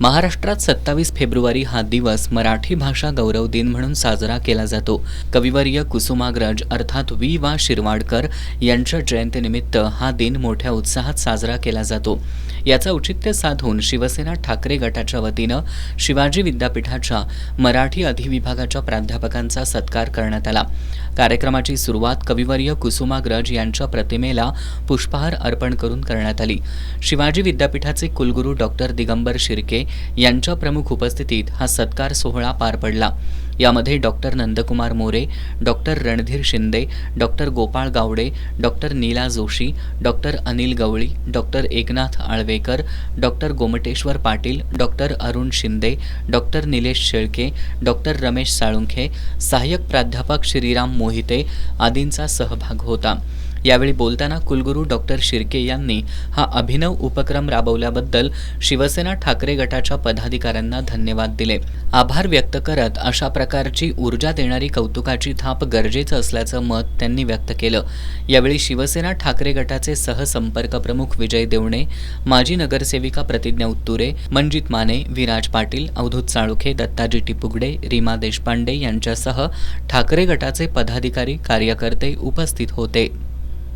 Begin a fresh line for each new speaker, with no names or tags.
महाराष्ट्रात 27 फेब्रुवारी हा दिवस मराठी भाषा गौरव दिन म्हणून साजरा केला जातो. कविवर्य कुसुमाग्रज अर्थात वि. वा. शिरवाडकर यांच्या जयंतीनिमित्त हा दिन मोठ्या उत्साहात साजरा केला जातो. याचं औचित्य साधून शिवसेना ठाकरे गटाच्या वतीनं शिवाजी विद्यापीठाच्या मराठी अधिविभागाच्या प्राध्यापकांचा सत्कार करण्यात आला. कार्यक्रमाची सुरुवात कविवर्य कुसुमाग्रज यांच्या प्रतिमेला पुष्पहार अर्पण करून करण्यात आली. शिवाजी विद्यापीठाचे कुलगुरू डॉक्टर दिगंबर शिर्के यांच्या प्रमुख उपस्थितीत हा सत्कार सोहळा पार पडला. यामध्ये doctor Nandkumar More, doctor Randhir Shinde, doctor Gopal Gawade, doctor Neela Joshi, doctor Anil Gawali, doctor Eknath Alvekar, doctor Gomteshwar Patil, doctor Arun Shinde, doctor Nilesh Shelke, doctor Ramesh Salunkhe, सहाय्यक प्राध्यापक श्रीराम मोहिते आदींचा सहभाग होता. यावेळी बोलताना कुलगुरू डॉक्टर शिर्के यांनी हा अभिनव उपक्रम राबवल्याबद्दल शिवसेना ठाकरे गटाच्या पदाधिकाऱ्यांना धन्यवाद दिले. आभार व्यक्त करत अशा प्रकारची ऊर्जा देणारी कौतुकाची थाप गरजेचं असल्याचं मत त्यांनी व्यक्त केलं. यावेळी शिवसेना ठाकरे गटाचे सहसंपर्क प्रमुख विजय देवणे, माजी नगरसेविका प्रतिज्ञा उत्तुरे, मंजित माने, विराज पाटील, अवधूत साळुखे, दत्ताजी टिपुगडे, रीमा देशपांडे यांच्यासह ठाकरे गटाचे पदाधिकारी कार्यकर्ते उपस्थित होते.